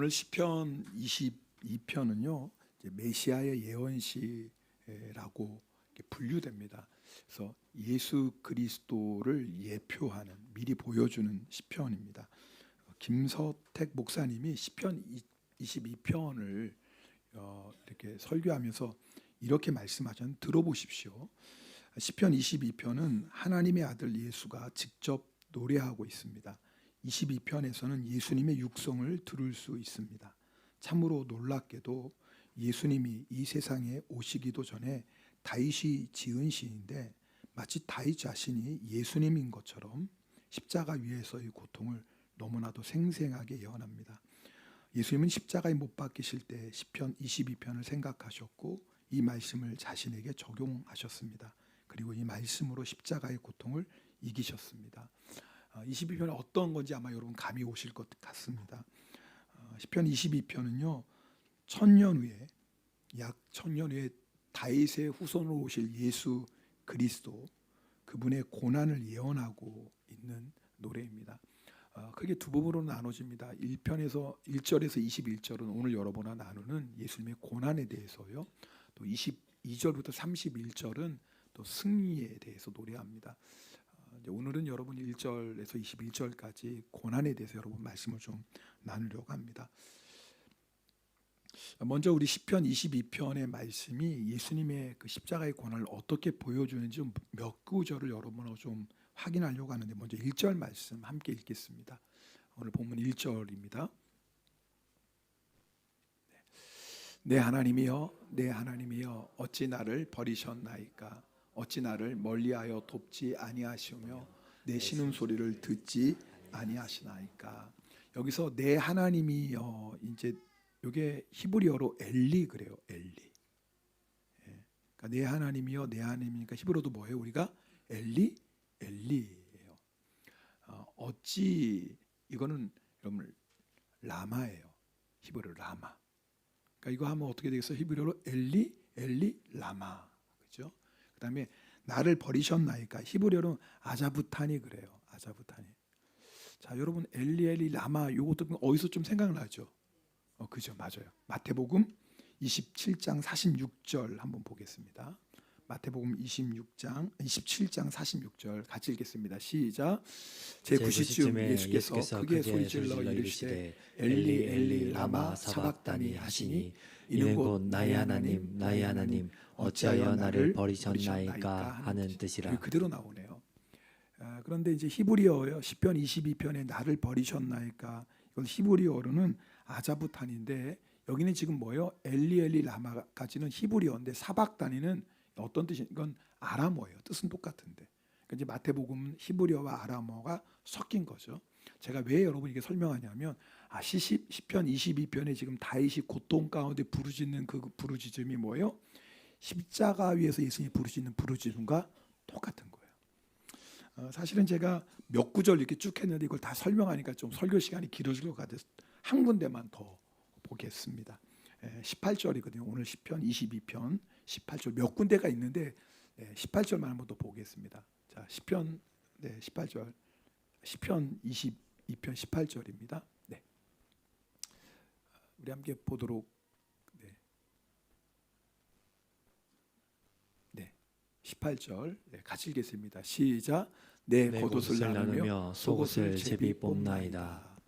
오늘 시편 22편은요. 메시아의 예언시라고 분류됩니다. 그래서 예수 그리스도를 예표하는 미리 보여주는 시편입니다. 김서택 목사님이 시편 22편을 이렇게 설교하면서 이렇게 말씀하셨는데 들어보십시오. 시편 22편은 하나님의 아들 예수가 직접 노래하고 있습니다. 22편에서는 예수님의 육성을 들을 수 있습니다. 참으로 놀랍게도 예수님이 이 세상에 오시기도 전에 다윗이 지은 시인데 마치 다윗 자신이 예수님인 것처럼 십자가 위에서의 고통을 너무나도 생생하게 예언합니다. 예수님은 십자가에 못 박히실 때 시편 22편을 생각하셨고 이 말씀을 자신에게 적용하셨습니다. 그리고 이 말씀으로 십자가의 고통을 이기셨습니다. 22편은 어떤 건지 아마 여러분 감이 오실 것 같습니다. 시편 22편은요. 약 1000년 후에 다윗의 후손으로 오실 예수 그리스도 그분의 고난을 예언하고 있는 노래입니다. 크게 두 부분으로 나눠집니다. 1절에서 21절은 오늘 여러분과 나누는 예수님의 고난에 대해서요. 또 22절부터 31절은 또 승리에 대해서 노래합니다. 오늘은 여러분 1절에서 21절까지 고난에 대해서 여러분 말씀을 좀 나누려고 합니다. 먼저 우리 시편 22편의 말씀이 예수님의 그 십자가의 고난을 어떻게 보여주는지 몇 구절을 여러분하고 좀 확인하려고 하는데 먼저 1절 말씀 함께 읽겠습니다. 오늘 본문 1절입니다. 내 하나님이여 내 하나님이여 어찌 나를 버리셨나이까 어찌 나를 멀리하여 돕지 아니하시오며 내 신음소리를 듣지 아니하시나이까. 여기서 내 하나님이여, 이제 이게 히브리어로 엘리 그래요. 엘리. 그러니까 내 하나님이여 내 하나님이니까 히브리어도 뭐예요? 우리가 엘리예요. 어찌, 이거는 여러분 라마예요. 히브리어 라마. 그러니까 이거 하면 어떻게 되겠어요? 히브리어로 엘리 라마. 그렇죠? 그다음에 나를 버리셨나이까 히브리어로 아자부타니 그래요. 아자부타니. 자, 여러분 엘리 라마 요것도 어디서 좀 생각나죠? 그죠, 맞아요. 마태복음 27장 46절 한번 보겠습니다. 마태복음 27장 46절 같이 읽겠습니다. 시작. 제9시쯤 예수께서 크게 소리질러 이르시되 엘리 엘리 라마 사박다니 하시니 이는 곧 나의 하나님 나의 하나님 어찌하여 나를 버리셨나이까 하는 뜻이라. 그대로 나오네요. 그런데 이제 히브리어요. 시편 22편에 나를 버리셨나이까, 이건 히브리어로는 아자부탄인데 여기는 지금 뭐예요? 엘리 라마까지는 히브리어인데 사박다니는 어떤 뜻이? 이건 아람어예요. 뜻은 똑같은데. 그러니까 이제 마태복음 히브리어와 아람어가 섞인 거죠. 제가 왜 여러분 이게 설명하냐면 시편 22편에 지금 다윗이 고통 가운데 부르짖는 그 부르짖음이 뭐예요? 십자가 위에서 예수님이 부르짖는 부르짖음과 똑같은 거예요. 사실은 제가 몇 구절 이렇게 쭉 했는데 이걸 다 설명하니까 좀 설교 시간이 길어질 것 같아서 한 군데만 더 보겠습니다. 18절이거든요. 오늘 시편 22편 18절 몇 군데가 있는데 18절만 한번 더 보겠습니다. 자, 시편 18절 시편 22편 18절입니다. 네. 우리 함께 보도록. 네. 18절 같이 읽겠습니다. 시작. 내 겉옷을 나누며 속옷을 제비 뽑나이다.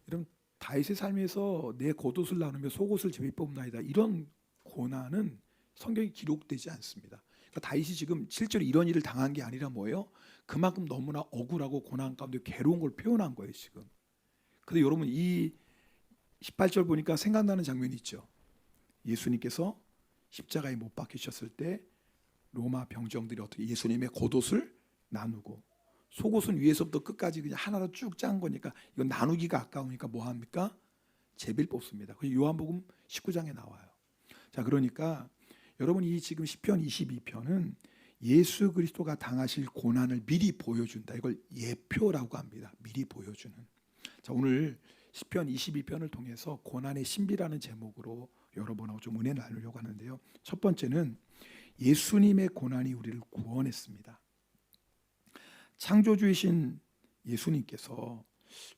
이런 다윗의 삶에서 내 겉옷을 나누며 속옷을 제비 뽑나이다, 이런 고난은 성경에 기록되지 않습니다. 그러니까 다윗이 지금 실제로 이런 일을 당한 게 아니라 뭐예요? 그만큼 너무나 억울하고 고난 가운데 괴로운 걸 표현한 거예요 지금. 근데 여러분 이 18절 보니까 생각나는 장면이 있죠. 예수님께서 십자가에 못 박히셨을 때 로마 병정들이 어떻게 예수님의 겉옷을 나누고 속옷은 위에서부터 끝까지 그냥 하나로 쭉 짠 거니까 이건 나누기가 아까우니까 뭐 합니까? 제비를 뽑습니다. 그 요한복음 19장에 나와요. 자, 그러니까 여러분 이 지금 시편 22편은 예수 그리스도가 당하실 고난을 미리 보여준다. 이걸 예표라고 합니다. 미리 보여주는. 자, 오늘 시편 22편을 통해서 고난의 신비라는 제목으로 여러분하고 좀 은혜 나누려고 하는데요. 첫 번째는 예수님의 고난이 우리를 구원했습니다. 창조주이신 예수님께서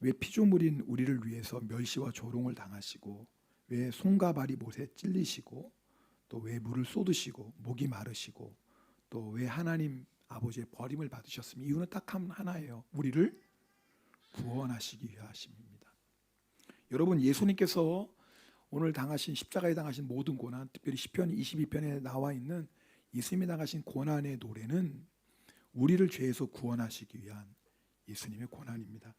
왜 피조물인 우리를 위해서 멸시와 조롱을 당하시고, 왜 손과 발이 못에 찔리시고, 또 왜 물을 쏟으시고 목이 마르시고, 또 왜 하나님 아버지의 버림을 받으셨으면 이유는 딱 하나예요. 우리를 구원하시기 위하심입니다. 여러분, 예수님께서 오늘 당하신 십자가에 당하신 모든 고난, 특별히 시편 22편에 나와 있는 예수님이 당하신 고난의 노래는 우리를 죄에서 구원하시기 위한 예수님의 고난입니다.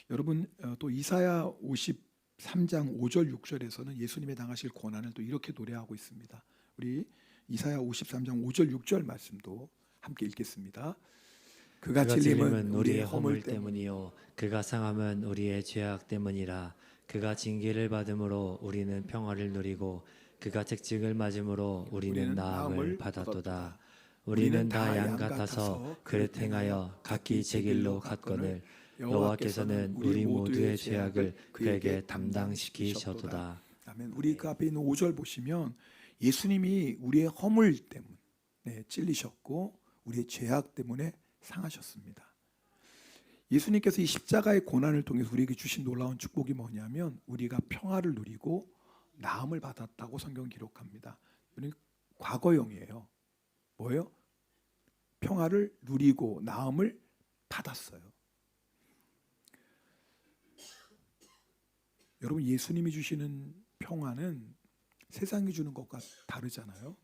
여러분, 또 이사야 53장 5절 6절에서는 예수님의 당하실 고난을 또 이렇게 노래하고 있습니다. 우리 이사야 53장 5절 6절 말씀도 함께 읽겠습니다. 그가 찔림은 우리의 허물 때문이요 그가 상함은 우리의 죄악 때문이라. 그가 징계를 받음으로 우리는 평화를 누리고 그가 책직을 맞음으로 우리는 나음을 받았도다. 우리는 다 양 같아서 그릇 행하여 각기 제 길로 갔거늘 여호와께서는 우리 모두의 죄악을 그에게 담당시키셨도다. 아멘. 우리 그 앞에 있는 5절 보시면 예수님이 우리의 허물 때문에 찔리셨고 우리의 죄악 때문에 상하셨습니다. 예수님께서 이 십자가의 고난을 통해서 우리에게 주신 놀라운 축복이 뭐냐면 우리가 평화를 누리고 나음을 받았다고 성경 기록합니다. 이건 과거형이에요. 뭐예요? 평화를 누리고 나음을 받았어요. 여러분, 예수님이 주시는 평화는 세상이 주는 것과 다르잖아요.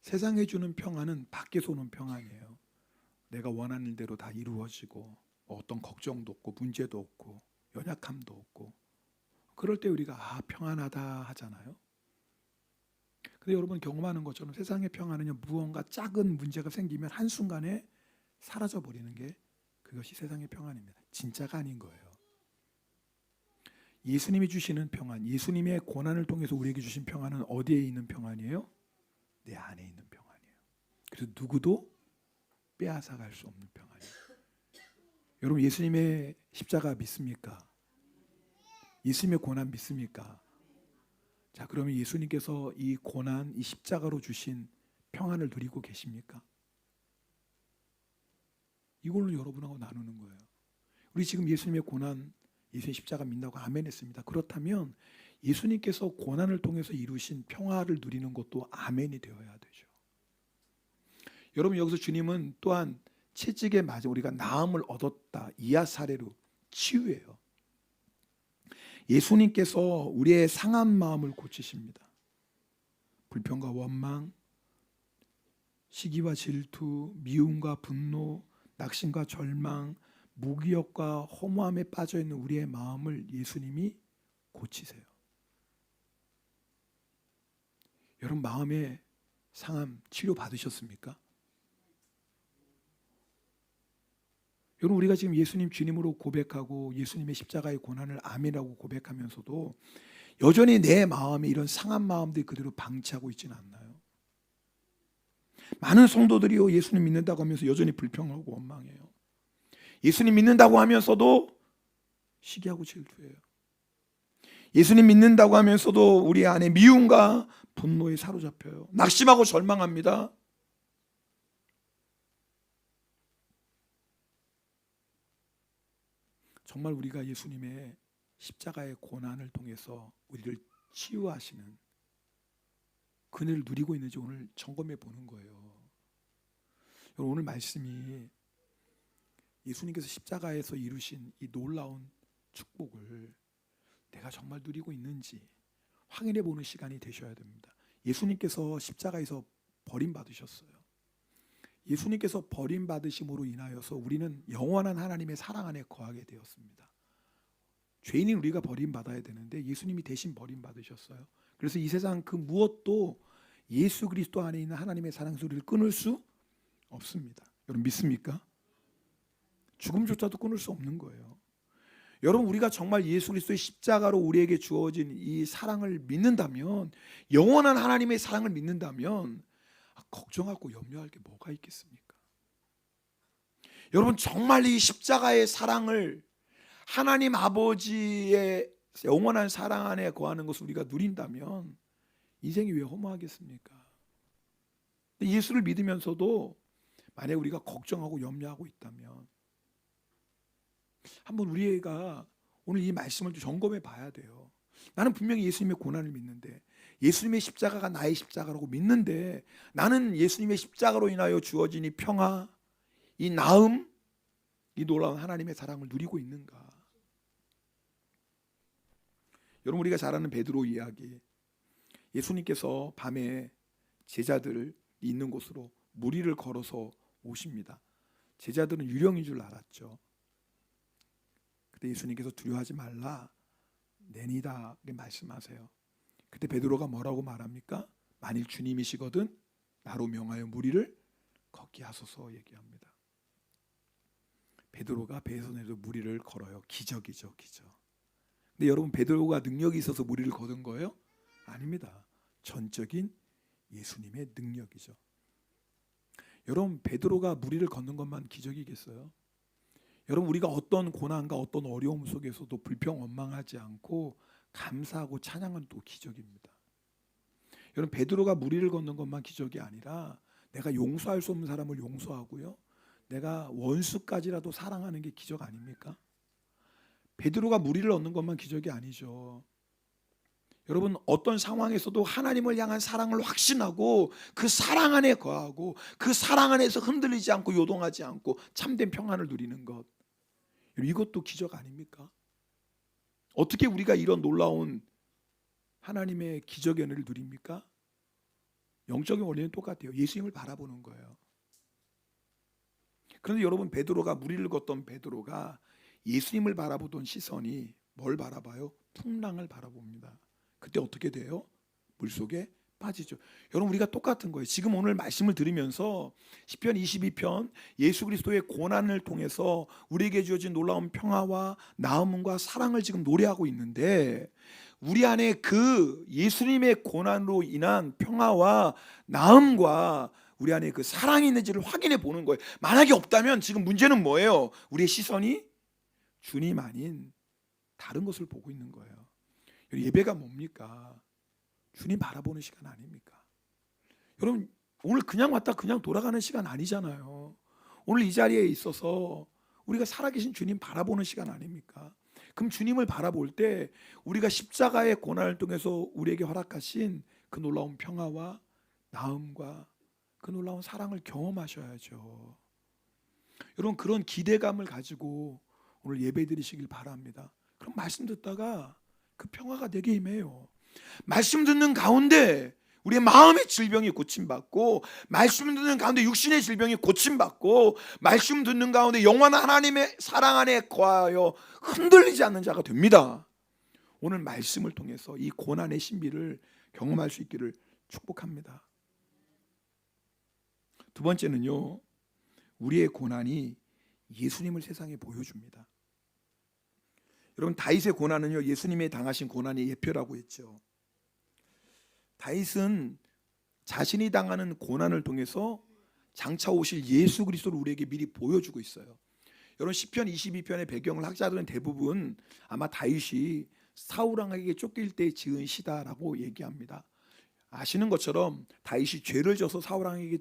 세상에 주는 평화는 밖에서 오는 평안이에요. 내가 원하는 대로 다 이루어지고 어떤 걱정도 없고 문제도 없고 연약함도 없고, 그럴 때 우리가 평안하다 하잖아요. 근데 여러분 경험하는 것처럼 세상의 평안은요, 무언가 작은 문제가 생기면 한순간에 사라져 버리는 게 그것이 세상의 평안입니다. 진짜가 아닌 거예요. 예수님이 주시는 평안, 예수님의 고난을 통해서 우리에게 주신 평안은 어디에 있는 평안이에요? 내 안에 있는 평안이에요. 그래서 누구도 빼앗아갈 수 없는 평안이에요. 여러분, 예수님의 십자가 믿습니까? 예수님의 고난 믿습니까? 자, 그러면 예수님께서 이 고난, 이 십자가로 주신 평안을 누리고 계십니까? 이걸로 여러분하고 나누는 거예요. 우리 지금 예수님의 고난, 예수님의 십자가 믿는다고 아멘 했습니다. 그렇다면 예수님께서 고난을 통해서 이루신 평화를 누리는 것도 아멘이 되어야 되죠. 여러분, 여기서 주님은 또한 채찍에 맞아 우리가 나음을 얻었다, 이하 사례로 치유해요. 예수님께서 우리의 상한 마음을 고치십니다. 불평과 원망, 시기와 질투, 미움과 분노, 낙심과 절망, 무기력과 허무함에 빠져있는 우리의 마음을 예수님이 고치세요. 여러분, 마음의 상함 치료 받으셨습니까? 여러분, 우리가 지금 예수님 주님으로 고백하고 예수님의 십자가의 고난을 아멘이라고 고백하면서도 여전히 내 마음에 이런 상한 마음들이 그대로 방치하고 있지는 않나요? 많은 성도들이요, 예수님 믿는다고 하면서 여전히 불평하고 원망해요. 예수님 믿는다고 하면서도 시기하고 질투해요. 예수님 믿는다고 하면서도 우리 안에 미움과 분노에 사로잡혀요. 낙심하고 절망합니다. 정말 우리가 예수님의 십자가의 고난을 통해서 우리를 치유하시는 그늘을 누리고 있는지 오늘 점검해 보는 거예요. 여러분, 오늘 말씀이 예수님께서 십자가에서 이루신 이 놀라운 축복을 내가 정말 누리고 있는지 확인해 보는 시간이 되셔야 됩니다. 예수님께서 십자가에서 버림받으셨어요. 예수님께서 버림받으심으로 인하여서 우리는 영원한 하나님의 사랑 안에 거하게 되었습니다. 죄인인 우리가 버림받아야 되는데 예수님이 대신 버림받으셨어요. 그래서 이 세상 그 무엇도 예수 그리스도 안에 있는 하나님의 사랑 소리를 끊을 수 없습니다. 여러분 믿습니까? 죽음조차도 끊을 수 없는 거예요. 여러분, 우리가 정말 예수 그리스도의 십자가로 우리에게 주어진 이 사랑을 믿는다면, 영원한 하나님의 사랑을 믿는다면 걱정하고 염려할 게 뭐가 있겠습니까? 여러분, 정말 이 십자가의 사랑을, 하나님 아버지의 영원한 사랑 안에 거하는 것을 우리가 누린다면 인생이 왜 허무하겠습니까? 예수를 믿으면서도 만약 우리가 걱정하고 염려하고 있다면 한번 우리가 오늘 이 말씀을 좀 점검해 봐야 돼요. 나는 분명히 예수님의 고난을 믿는데, 예수님의 십자가가 나의 십자가라고 믿는데, 나는 예수님의 십자가로 인하여 주어진 이 평화, 이 나음, 이 놀라운 하나님의 사랑을 누리고 있는가? 여러분, 우리가 잘 아는 베드로 이야기, 예수님께서 밤에 제자들 있는 곳으로 무리를 걸어서 오십니다. 제자들은 유령인 줄 알았죠. 그때 예수님께서 두려워하지 말라, 내니다 말씀하세요. 그때 베드로가 뭐라고 말합니까? 만일 주님이시거든 나로 명하여 무리를 걷게 하소서 얘기합니다. 베드로가 배에서 내려 무리를 걸어요. 기적이죠, 기적. 근데 여러분, 베드로가 능력이 있어서 무리를 걷은 거예요? 아닙니다. 전적인 예수님의 능력이죠. 여러분, 베드로가 무리를 걷는 것만 기적이겠어요? 여러분, 우리가 어떤 고난과 어떤 어려움 속에서도 불평 원망하지 않고 감사하고 찬양은 또 기적입니다. 여러분, 베드로가 무리를 걷는 것만 기적이 아니라 내가 용서할 수 없는 사람을 용서하고요, 내가 원수까지라도 사랑하는 게 기적 아닙니까? 베드로가 무리를 얻는 것만 기적이 아니죠. 여러분, 어떤 상황에서도 하나님을 향한 사랑을 확신하고 그 사랑 안에 거하고 그 사랑 안에서 흔들리지 않고 요동하지 않고 참된 평안을 누리는 것, 이것도 기적 아닙니까? 어떻게 우리가 이런 놀라운 하나님의 기적의 은혜를 누립니까? 영적인 원리는 똑같아요. 예수님을 바라보는 거예요. 그런데 여러분, 베드로가 무리를 걷던 베드로가 예수님을 바라보던 시선이 뭘 바라봐요? 풍랑을 바라봅니다. 그때 어떻게 돼요? 물속에 빠지죠. 여러분, 우리가 똑같은 거예요. 지금 오늘 말씀을 들으면서 시편 22편 예수 그리스도의 고난을 통해서 우리에게 주어진 놀라운 평화와 나음과 사랑을 지금 노래하고 있는데, 우리 안에 그 예수님의 고난으로 인한 평화와 나음과 우리 안에 그 사랑이 있는지를 확인해 보는 거예요. 만약에 없다면 지금 문제는 뭐예요? 우리의 시선이 주님 아닌 다른 것을 보고 있는 거예요. 예배가 뭡니까? 주님 바라보는 시간 아닙니까? 여러분, 오늘 그냥 왔다 그냥 돌아가는 시간 아니잖아요. 오늘 이 자리에 있어서 우리가 살아계신 주님 바라보는 시간 아닙니까? 그럼 주님을 바라볼 때 우리가 십자가의 고난을 통해서 우리에게 허락하신 그 놀라운 평화와 나음과 그 놀라운 사랑을 경험하셔야죠. 여러분, 그런 기대감을 가지고 오늘 예배 드리시길 바랍니다. 그럼 말씀 듣다가 그 평화가 내게 임해요. 말씀 듣는 가운데 우리의 마음의 질병이 고침받고, 말씀 듣는 가운데 육신의 질병이 고침받고, 말씀 듣는 가운데 영원한 하나님의 사랑 안에 거하여 흔들리지 않는 자가 됩니다. 오늘 말씀을 통해서 이 고난의 신비를 경험할 수 있기를 축복합니다. 두 번째는요, 우리의 고난이 예수님을 세상에 보여줍니다. 여러분, 다윗의 고난은요, 예수님의 당하신 고난의 예표라고 했죠. 다윗은 자신이 당하는 고난을 통해서 장차 오실 예수 그리스도를 우리에게 미리 보여주고 있어요. 여러분, 시편 22편의 배경을 학자들은 대부분 아마 다윗이 사울 왕에게 쫓길 때 지은 시다라고 얘기합니다. 아시는 것처럼 다윗이 죄를 져서 사울 왕에게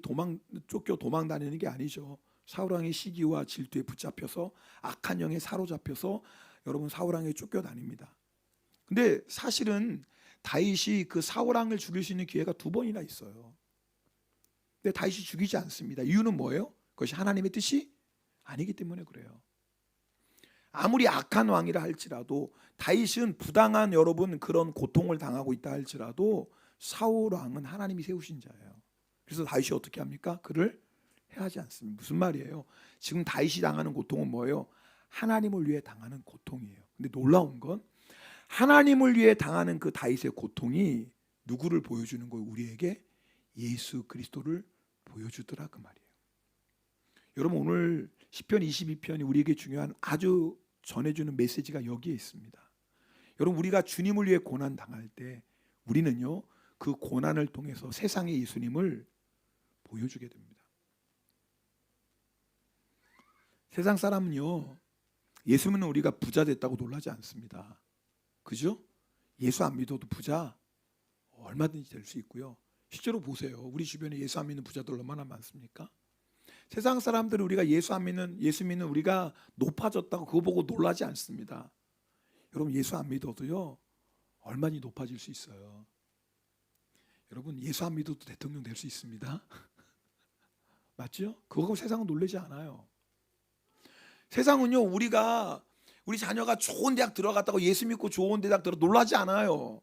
쫓겨 도망 다니는 게 아니죠. 사울 왕의 시기와 질투에 붙잡혀서 악한 영에 사로잡혀서 여러분, 사울 왕에게 쫓겨 다닙니다. 근데 사실은 다윗이 그 사울 왕을 죽일 수 있는 기회가 두 번이나 있어요. 근데 다윗이 죽이지 않습니다. 이유는 뭐예요? 그것이 하나님의 뜻이 아니기 때문에 그래요. 아무리 악한 왕이라 할지라도 다윗은 부당한 여러분 그런 고통을 당하고 있다 할지라도 사울 왕은 하나님이 세우신 자예요. 그래서 다윗이 어떻게 합니까? 그를 해하지 않습니다. 무슨 말이에요? 지금 다윗이 당하는 고통은 뭐예요? 하나님을 위해 당하는 고통이에요. 근데 놀라운 건 하나님을 위해 당하는 그 다윗의 고통이 누구를 보여주는 거예요? 우리에게 예수 그리스도를 보여주더라, 그 말이에요. 여러분, 오늘 시편 22편이 우리에게 중요한 아주 전해주는 메시지가 여기에 있습니다. 여러분, 우리가 주님을 위해 고난 당할 때 우리는요, 그 고난을 통해서 세상의 예수님을 보여주게 됩니다. 세상 사람은요, 예수 믿는 우리가 부자 됐다고 놀라지 않습니다. 그죠? 예수 안 믿어도 부자 얼마든지 될 수 있고요. 실제로 보세요. 우리 주변에 예수 안 믿는 부자들 얼마나 많습니까? 세상 사람들은 우리가 예수 믿는 우리가 높아졌다고 그거 보고 놀라지 않습니다. 여러분 예수 안 믿어도요 얼마나 높아질 수 있어요. 여러분 예수 안 믿어도 대통령 될 수 있습니다. 맞죠? 그거 보고 세상은 놀라지 않아요. 세상은요 우리 자녀가 좋은 대학 들어갔다고 예수 믿고 좋은 대학 들어 놀라지 않아요.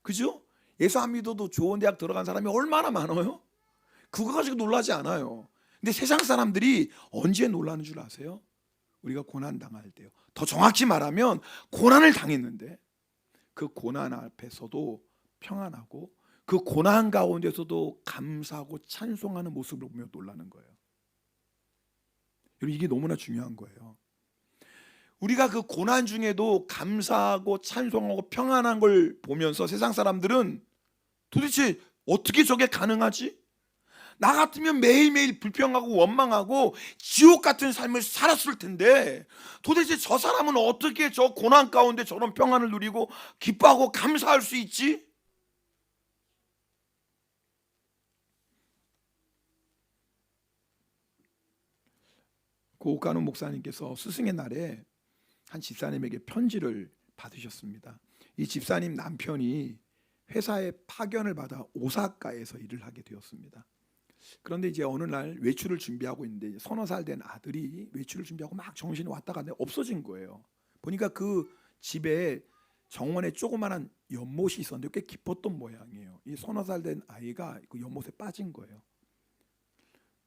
그죠? 예수 안 믿어도 좋은 대학 들어간 사람이 얼마나 많아요? 그거 가지고 놀라지 않아요. 근데 세상 사람들이 언제 놀라는 줄 아세요? 우리가 고난 당할 때요. 더 정확히 말하면 고난을 당했는데 그 고난 앞에서도 평안하고 그 고난 가운데서도 감사하고 찬송하는 모습을 보며 놀라는 거예요. 여러분 이게 너무나 중요한 거예요. 우리가 그 고난 중에도 감사하고 찬송하고 평안한 걸 보면서 세상 사람들은 도대체 어떻게 저게 가능하지? 나 같으면 매일매일 불평하고 원망하고 지옥 같은 삶을 살았을 텐데 도대체 저 사람은 어떻게 저 고난 가운데 저런 평안을 누리고 기뻐하고 감사할 수 있지? 고옥간호 목사님께서 스승의 날에 한 집사님에게 편지를 받으셨습니다. 이 집사님 남편이 회사에 파견을 받아 오사카에서 일을 하게 되었습니다. 그런데 이제 어느 날 외출을 준비하고 있는데 서너 살 된 아들이 외출을 준비하고 막 정신이 왔다 갔는데 없어진 거예요. 보니까 그 집에 정원에 조그마한 연못이 있었는데 꽤 깊었던 모양이에요. 이 서너 살 된 아이가 그 연못에 빠진 거예요.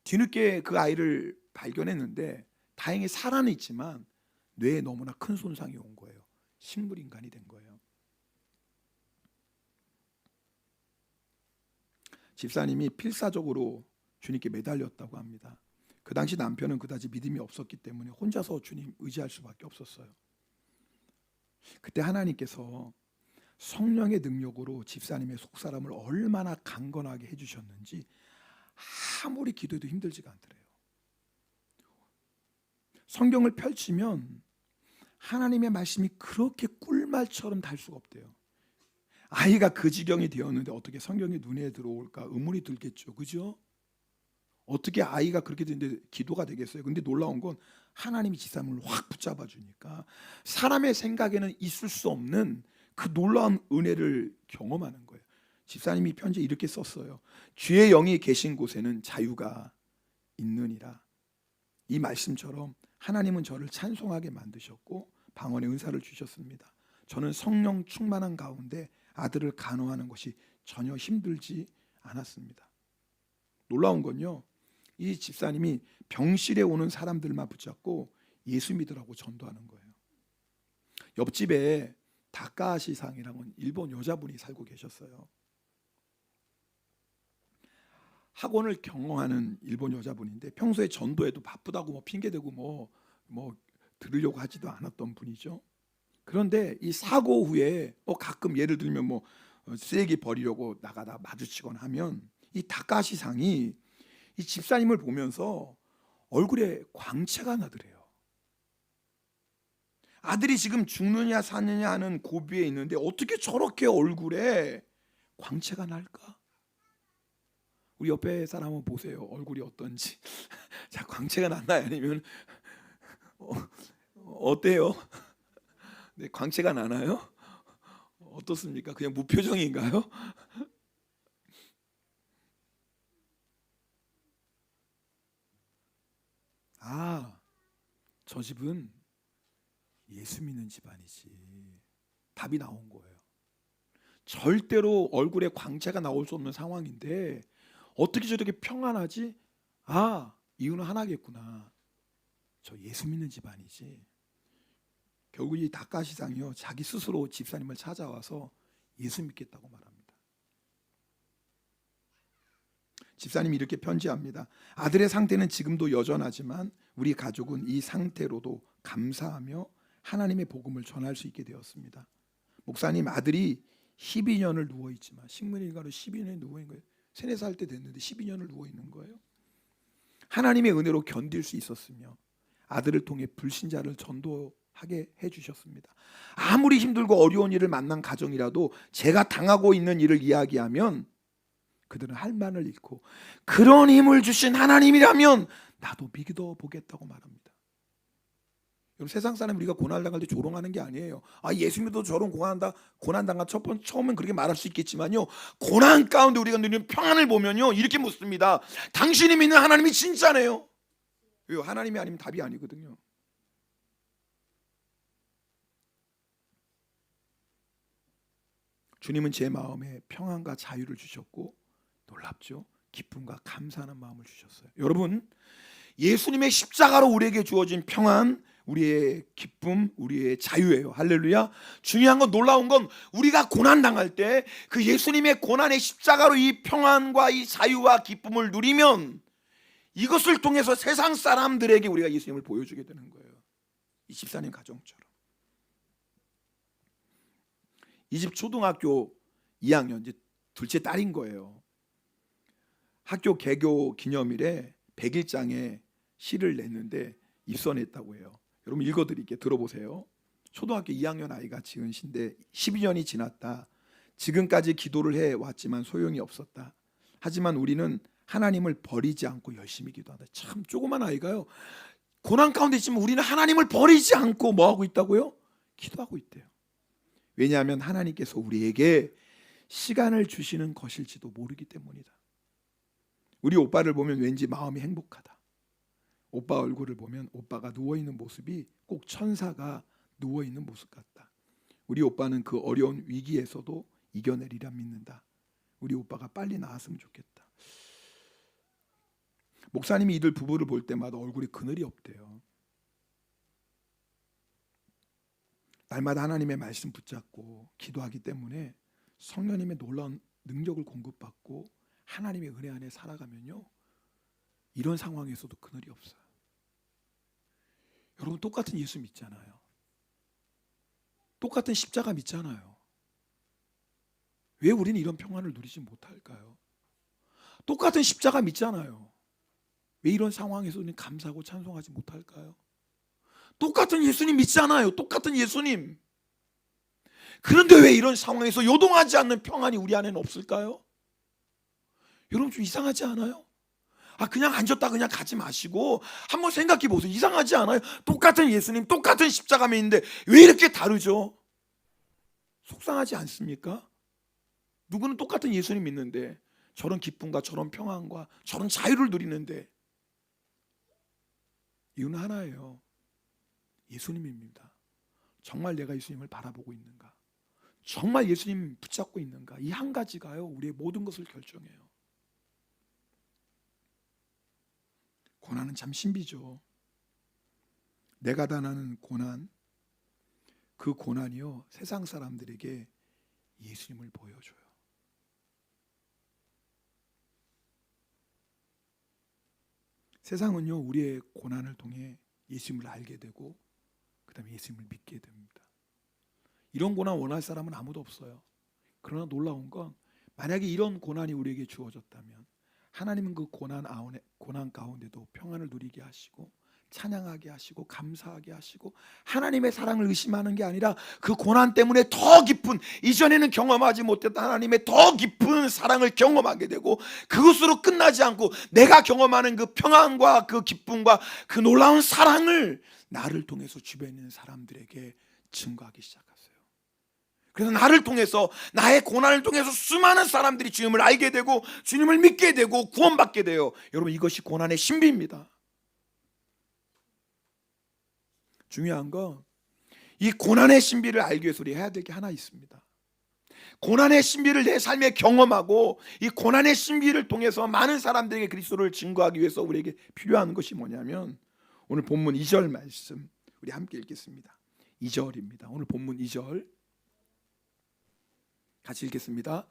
뒤늦게 그 아이를 발견했는데 다행히 살아는 있지만 뇌에 너무나 큰 손상이 온 거예요. 식물인간이 된 거예요. 집사님이 필사적으로 주님께 매달렸다고 합니다. 그 당시 남편은 그다지 믿음이 없었기 때문에 혼자서 주님 의지할 수밖에 없었어요. 그때 하나님께서 성령의 능력으로 집사님의 속사람을 얼마나 강건하게 해주셨는지 아무리 기도해도 힘들지가 않더래요. 성경을 펼치면 하나님의 말씀이 그렇게 꿀말처럼 달 수가 없대요. 아이가 그 지경이 되었는데 어떻게 성경이 눈에 들어올까 의문이 들겠죠. 그죠? 어떻게 아이가 그렇게 되는데 기도가 되겠어요. 근데 놀라운 건 하나님이 집사람을 확 붙잡아 주니까 사람의 생각에는 있을 수 없는 그 놀라운 은혜를 경험하는 거예요. 집사님이 편지에 이렇게 썼어요. 주의 영이 계신 곳에는 자유가 있느니라. 이 말씀처럼 하나님은 저를 찬송하게 만드셨고 방언의 은사를 주셨습니다. 저는 성령 충만한 가운데 아들을 간호하는 것이 전혀 힘들지 않았습니다. 놀라운 건요, 이 집사님이 병실에 오는 사람들만 붙잡고 예수 믿으라고 전도하는 거예요. 옆집에 다카시상이라는 일본 여자분이 살고 계셨어요. 학원을 경영하는 일본 여자분인데 평소에 전도에도 바쁘다고 뭐 핑계대고 뭐 들으려고 하지도 않았던 분이죠. 그런데 이 사고 후에 가끔 예를 들면 쓰레기 버리려고 나가다 마주치거나 하면 이 다카시상이 이 집사님을 보면서 얼굴에 광채가 나더래요. 아들이 지금 죽느냐 사느냐 하는 고비에 있는데 어떻게 저렇게 얼굴에 광채가 날까? 우리 옆에 사람 한번 보세요. 얼굴이 어떤지. 자, 광채가 났나요? 아니면 어때요? 네, 광채가 나나요? 어떻습니까? 그냥 무표정인가요? 저 집은 예수 믿는 집안이지. 답이 나온 거예요. 절대로 얼굴에 광채가 나올 수 없는 상황인데 어떻게 저렇게 평안하지? 이유는 하나겠구나. 저 예수 믿는 집안이지. 결국 이 다카시상이요, 자기 스스로 집사님을 찾아와서 예수 믿겠다고 말합니다. 집사님이 이렇게 편지합니다. 아들의 상태는 지금도 여전하지만 우리 가족은 이 상태로도 감사하며 하나님의 복음을 전할 수 있게 되었습니다. 목사님, 아들이 12년을 누워있지만 식물인간으로 12년에 누워있는 거예요. 3, 4살 때 됐는데 12년을 누워있는 거예요. 하나님의 은혜로 견딜 수 있었으며 아들을 통해 불신자를 전도하게 해주셨습니다. 아무리 힘들고 어려운 일을 만난 가정이라도 제가 당하고 있는 일을 이야기하면 그들은 할 말을 잃고 그런 힘을 주신 하나님이라면 나도 믿어 보겠다고 말합니다. 여러분, 세상 사람 우리가 고난을 당할 때 조롱하는 게 아니에요. 예수님도 저런 고난 당한 처음엔 그렇게 말할 수 있겠지만요, 고난 가운데 우리가 누리는 평안을 보면요 이렇게 묻습니다. 당신이 믿는 하나님이 진짜네요. 왜요? 하나님이 아니면 답이 아니거든요. 주님은 제 마음에 평안과 자유를 주셨고, 놀랍죠? 기쁨과 감사하는 마음을 주셨어요. 여러분, 예수님의 십자가로 우리에게 주어진 평안, 우리의 기쁨, 우리의 자유예요. 할렐루야. 중요한 건, 놀라운 건, 우리가 고난 당할 때 그 예수님의 고난의 십자가로 이 평안과 이 자유와 기쁨을 누리면, 이것을 통해서 세상 사람들에게 우리가 예수님을 보여주게 되는 거예요. 이 집사님 가정처럼. 이 집 초등학교 2학년, 이제 둘째 딸인 거예요. 학교 개교 기념일에 100일장에 시를 냈는데 입선했다고 해요. 여러분, 읽어드릴게요. 들어보세요. 초등학교 2학년 아이가 지은 시인데, 12년이 지났다. 지금까지 기도를 해왔지만 소용이 없었다. 하지만 우리는 하나님을 버리지 않고 열심히 기도한다. 참, 조그만 아이가요, 고난 가운데 있지만 우리는 하나님을 버리지 않고 뭐하고 있다고요? 기도하고 있대요. 왜냐하면 하나님께서 우리에게 시간을 주시는 것일지도 모르기 때문이다. 우리 오빠를 보면 왠지 마음이 행복하다. 오빠 얼굴을 보면 오빠가 누워있는 모습이 꼭 천사가 누워있는 모습 같다. 우리 오빠는 그 어려운 위기에서도 이겨내리라 믿는다. 우리 오빠가 빨리 나았으면 좋겠다. 목사님이 이들 부부를 볼 때마다 얼굴에 그늘이 없대요. 날마다 하나님의 말씀 붙잡고 기도하기 때문에 성령님의 놀라운 능력을 공급받고 하나님의 은혜 안에 살아가면요, 이런 상황에서도 그늘이 없어요. 여러분, 똑같은 예수 믿잖아요. 똑같은 십자가 믿잖아요. 왜 우리는 이런 평안을 누리지 못할까요? 똑같은 십자가 믿잖아요. 왜 이런 상황에서 우리는 감사하고 찬송하지 못할까요? 똑같은 예수님 믿잖아요. 똑같은 예수님. 그런데 왜 이런 상황에서 요동하지 않는 평안이 우리 안에는 없을까요? 여러분, 좀 이상하지 않아요? 그냥 앉았다 그냥 가지 마시고 한번 생각해 보세요. 이상하지 않아요? 똑같은 예수님, 똑같은 십자가 믿는데 왜 이렇게 다르죠? 속상하지 않습니까? 누구는 똑같은 예수님 믿는데 저런 기쁨과 저런 평안과 저런 자유를 누리는데, 이유는 하나예요. 예수님입니다. 정말 내가 예수님을 바라보고 있는가? 정말 예수님 붙잡고 있는가? 이 한 가지가요, 우리의 모든 것을 결정해요. 고난은 참 신비죠. 내가 당하는 고난, 그 고난이요, 세상 사람들에게 예수님을 보여줘요. 세상은요, 우리의 고난을 통해 예수님을 알게 되고 그 다음에 예수님을 믿게 됩니다. 이런 고난 원할 사람은 아무도 없어요. 그러나 놀라운 건, 만약에 이런 고난이 우리에게 주어졌다면 하나님은 그 고난 가운데도 평안을 누리게 하시고 찬양하게 하시고 감사하게 하시고, 하나님의 사랑을 의심하는 게 아니라 그 고난 때문에 더 깊은, 이전에는 경험하지 못했던 하나님의 더 깊은 사랑을 경험하게 되고, 그것으로 끝나지 않고 내가 경험하는 그 평안과 그 기쁨과 그 놀라운 사랑을 나를 통해서 주변에 있는 사람들에게 증거하기 시작하세요. 그래서 나를 통해서, 나의 고난을 통해서 수많은 사람들이 주님을 알게 되고 주님을 믿게 되고 구원받게 돼요. 여러분, 이것이 고난의 신비입니다. 중요한 건, 이 고난의 신비를 알기 위해서 우리 해야 될 게 하나 있습니다. 고난의 신비를 내 삶에 경험하고 이 고난의 신비를 통해서 많은 사람들에게 그리스도를 증거하기 위해서 우리에게 필요한 것이 뭐냐면, 오늘 본문 2절 말씀 우리 함께 읽겠습니다. 2절입니다. 오늘 본문 2절 같이 읽겠습니다.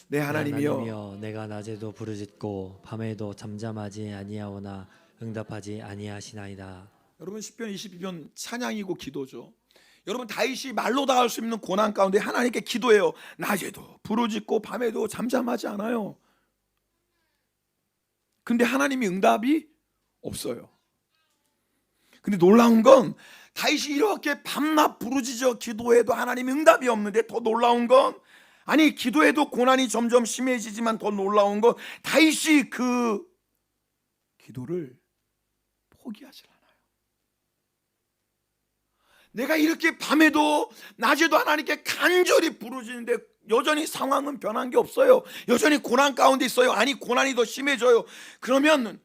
네, 하나님이여, 내가 낮에도 부르짖고 밤에도 잠잠하지 아니하오나 응답하지 아니하시나이다. 여러분, 시편 22편 찬양이고 기도죠. 여러분, 다윗이 말로 다 할 수 없는 고난 가운데 하나님께 기도해요. 낮에도 부르짖고 밤에도 잠잠하지 않아요. 근데 하나님이 응답이 없어요. 근데 놀라운 건, 다윗이 이렇게 밤낮 부르짖어 기도해도 하나님이 응답이 없는데, 더 놀라운 건, 아니, 기도해도 고난이 점점 심해지지만 더 놀라운 건, 다윗이 그 기도를 포기하지 않아요. 내가 이렇게 밤에도 낮에도 하나님께 간절히 부르짖는데 여전히 상황은 변한 게 없어요. 여전히 고난 가운데 있어요. 아니, 고난이 더 심해져요. 그러면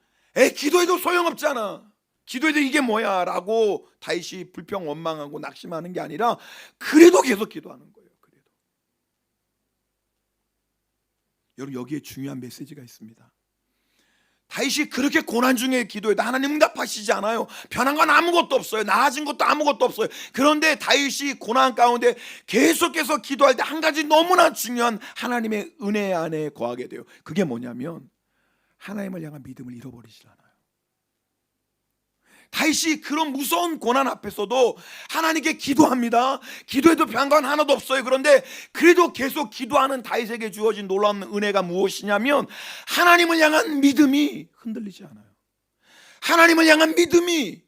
기도해도 소용없잖아. 기도해도 이게 뭐야 라고 다윗이 불평 원망하고 낙심하는 게 아니라 그래도 계속 기도하는 거예요. 그래도. 여러분, 여기에 중요한 메시지가 있습니다. 다윗이 그렇게 고난 중에 기도해도 하나님 응답하시지 않아요. 변한 건 아무것도 없어요. 나아진 것도 아무것도 없어요. 그런데 다윗이 고난 가운데 계속해서 기도할 때 한 가지 너무나 중요한 하나님의 은혜 안에 거하게 돼요. 그게 뭐냐면 하나님을 향한 믿음을 잃어버리지 않아요. 다윗이 그런 무서운 고난 앞에서도 하나님께 기도합니다. 기도해도 변한 건 하나도 없어요. 그런데 그래도 계속 기도하는 다윗에게 주어진 놀라운 은혜가 무엇이냐면 하나님을 향한 믿음이 흔들리지 않아요. 하나님을 향한 믿음이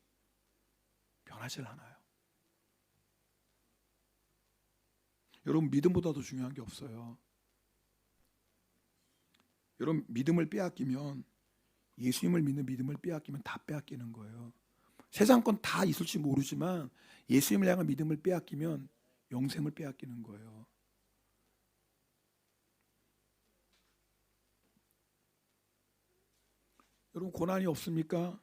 변하지 않아요. 여러분, 믿음보다도 중요한 게 없어요. 여러분, 믿음을 빼앗기면, 예수님을 믿는 믿음을 빼앗기면 다 빼앗기는 거예요. 세상 건 다 있을지 모르지만 예수님을 향한 믿음을 빼앗기면 영생을 빼앗기는 거예요. 여러분, 고난이 없습니까?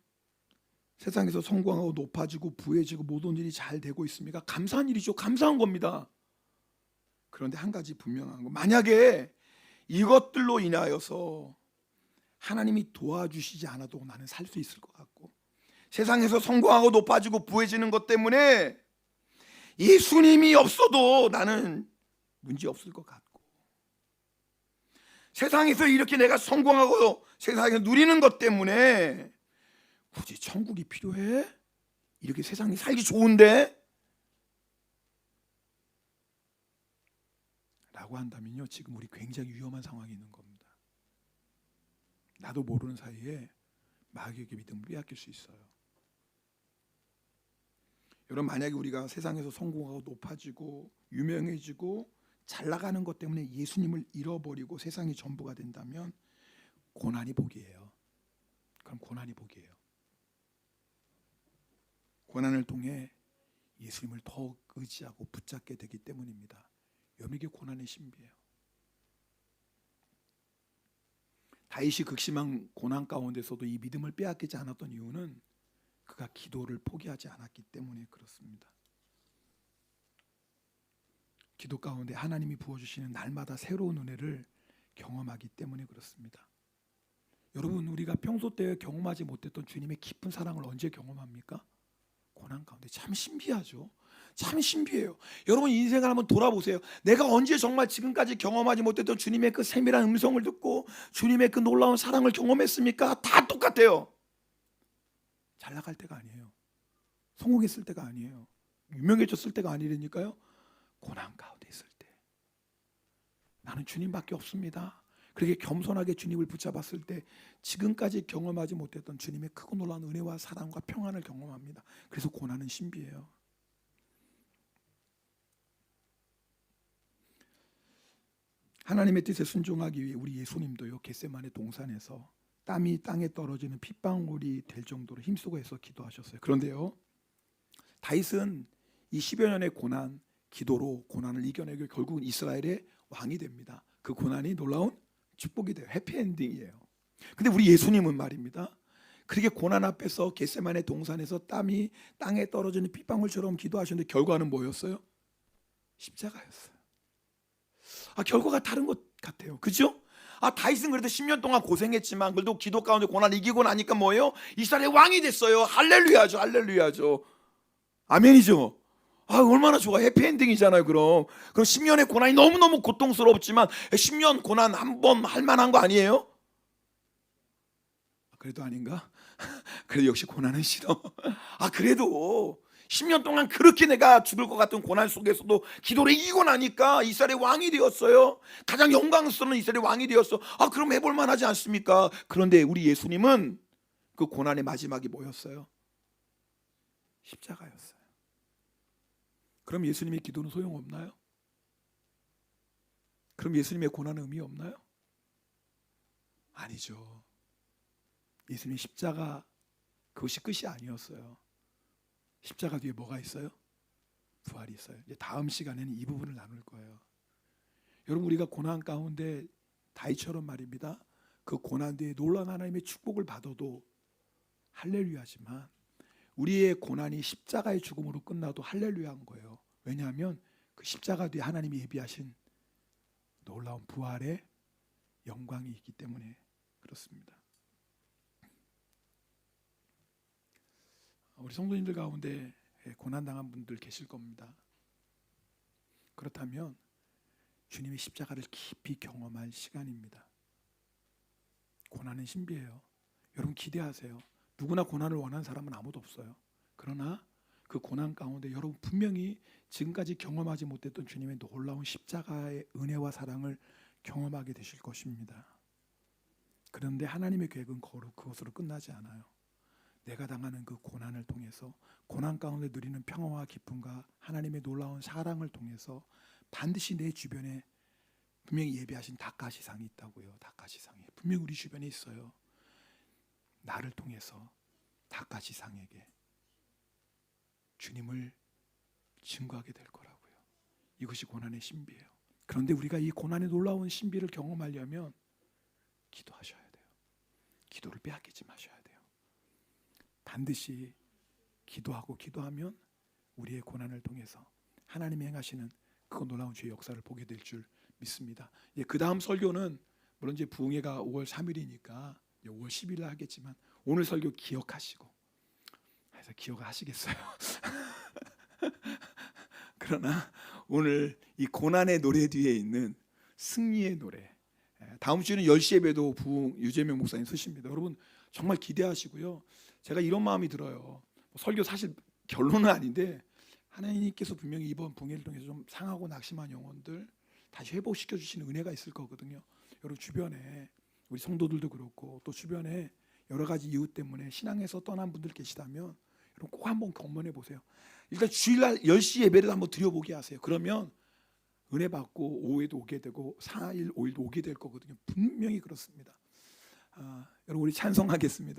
세상에서 성공하고 높아지고 부해지고 모든 일이 잘 되고 있습니까? 감사한 일이죠. 감사한 겁니다. 그런데 한 가지 분명한 거, 만약에 이것들로 인하여서 하나님이 도와주시지 않아도 나는 살 수 있을 것 같고, 세상에서 성공하고 높아지고 부해지는 것 때문에 예수님이 없어도 나는 문제 없을 것 같고, 세상에서 이렇게 내가 성공하고 세상에서 누리는 것 때문에 굳이 천국이 필요해? 이렇게 세상이 살기 좋은데? 라고 한다면요, 지금 우리 굉장히 위험한 상황에 있는 겁니다. 나도 모르는 사이에 마귀에게 믿음을 빼앗길 수 있어요. 여러분, 만약에 우리가 세상에서 성공하고 높아지고 유명해지고 잘 나가는 것 때문에 예수님을 잃어버리고 세상이 전부가 된다면 고난이 복이에요. 그럼 고난이 복이에요. 고난을 통해 예수님을 더욱 의지하고 붙잡게 되기 때문입니다. 여러분, 이게 고난의 신비예요. 다윗이 극심한 고난 가운데서도 이 믿음을 빼앗기지 않았던 이유는 그가 기도를 포기하지 않았기 때문에 그렇습니다. 기도 가운데 하나님이 부어주시는 날마다 새로운 은혜를 경험하기 때문에 그렇습니다. 여러분, 우리가 평소 때 경험하지 못했던 주님의 깊은 사랑을 언제 경험합니까? 고난 가운데. 참 신비하죠. 참 신비해요. 여러분, 인생을 한번 돌아보세요. 내가 언제 정말 지금까지 경험하지 못했던 주님의 그 세밀한 음성을 듣고 주님의 그 놀라운 사랑을 경험했습니까? 다 똑같아요. 잘 나갈 때가 아니에요. 성공했을 때가 아니에요. 유명해졌을 때가 아니라니까요. 고난 가운데 있을 때 나는 주님밖에 없습니다. 그렇게 겸손하게 주님을 붙잡았을 때 지금까지 경험하지 못했던 주님의 크고 놀라운 은혜와 사랑과 평안을 경험합니다. 그래서 고난은 신비해요. 하나님의 뜻에 순종하기 위해 우리 예수님도요, 겟세마네 동산에서 땀이 땅에 떨어지는 핏방울이 될 정도로 힘쓰고 해서 기도하셨어요. 그런데요, 다윗은 이 10여 년의 고난, 기도로 고난을 이겨내고 결국은 이스라엘의 왕이 됩니다. 그 고난이 놀라운 축복이 돼요. 해피엔딩이에요. 근데 우리 예수님은 말입니다, 그렇게 고난 앞에서 겟세마네 동산에서 땀이 땅에 떨어지는 핏방울처럼 기도하셨는데 결과는 뭐였어요? 십자가였어요. 결과가 다른 것 같아요. 그죠? 다윗은 그래도 10년 동안 고생했지만 그래도 기도 가운데 고난 이기고 나니까 뭐예요? 이스라엘의 왕이 됐어요. 할렐루야죠. 할렐루야죠. 아멘이죠. 얼마나 좋아. 해피엔딩이잖아요. 그럼 10년의 고난이 너무너무 고통스럽지만 10년 고난 한 번 할 만한 거 아니에요? 그래도 아닌가? 그래도 역시 고난은 싫어. 그래도 10년 동안 그렇게 내가 죽을 것 같은 고난 속에서도 기도를 이기고 나니까 이스라엘의 왕이 되었어요. 가장 영광스러운 이스라엘의 왕이 되었어. 그럼 해볼 만하지 않습니까? 그런데 우리 예수님은 그 고난의 마지막이 뭐였어요? 십자가였어요. 그럼 예수님의 기도는 소용없나요? 그럼 예수님의 고난은 의미 없나요? 아니죠. 예수님의 십자가 그것이 끝이 아니었어요. 십자가 뒤에 뭐가 있어요? 부활이 있어요. 이제 다음 시간에는 이 부분을 나눌 거예요. 여러분, 우리가 고난 가운데 다윗처럼 말입니다. 그 고난 뒤에 놀라운 하나님의 축복을 받아도 할렐루야지만 우리의 고난이 십자가의 죽음으로 끝나도 할렐루야인 거예요. 왜냐하면 그 십자가 뒤에 하나님이 예비하신 놀라운 부활의 영광이 있기 때문에 그렇습니다. 우리 성도님들 가운데 고난당한 분들 계실 겁니다. 그렇다면 주님의 십자가를 깊이 경험할 시간입니다. 고난은 신비해요. 여러분 기대하세요. 누구나 고난을 원하는 사람은 아무도 없어요. 그러나 그 고난 가운데 여러분 분명히 지금까지 경험하지 못했던 주님의 놀라운 십자가의 은혜와 사랑을 경험하게 되실 것입니다. 그런데 하나님의 계획은 그것으로 끝나지 않아요. 내가 당하는 그 고난을 통해서 고난 가운데 누리는 평화와 기쁨과 하나님의 놀라운 사랑을 통해서 반드시 내 주변에 분명히 예비하신 닭가시상이 있다고요. 닭가시상이 분명히 우리 주변에 있어요. 나를 통해서 닭가시상에게 주님을 증거하게 될 거라고요. 이것이 고난의 신비예요. 그런데 우리가 이 고난의 놀라운 신비를 경험하려면 기도하셔야 돼요. 기도를 빼앗기지 마셔야 돼요. 반드시 기도하면 우리의 고난을 통해서 하나님이 행하시는 그 놀라운 주의 역사를 보게 될 줄 믿습니다. 그 다음 설교는 물론 이제 부흥회가 5월 3일이니까 5월 10일에 하겠지만 오늘 설교 기억하시고, 그래서 기억하시겠어요. 그러나 오늘 이 고난의 노래 뒤에 있는 승리의 노래, 다음 주에는 10시 예배도 부흥 유재명 목사님 쓰십니다. 여러분 정말 기대하시고요. 제가 이런 마음이 들어요. 설교 사실 결론은 아닌데 하나님께서 분명히 이번 부흥회를 통해서 좀 상하고 낙심한 영혼들 다시 회복시켜 주시는 은혜가 있을 거거든요. 여러분 주변에 우리 성도들도 그렇고 또 주변에 여러 가지 이유 때문에 신앙에서 떠난 분들 계시다면 여러분 꼭 한번 검문해 보세요. 일단 주일날 10시 예배를 한번 드려보게 하세요. 그러면 은혜 받고 오후에도 오게 되고 4일 5일도 오게 될 거거든요. 분명히 그렇습니다. 여러분 우리 찬송하겠습니다.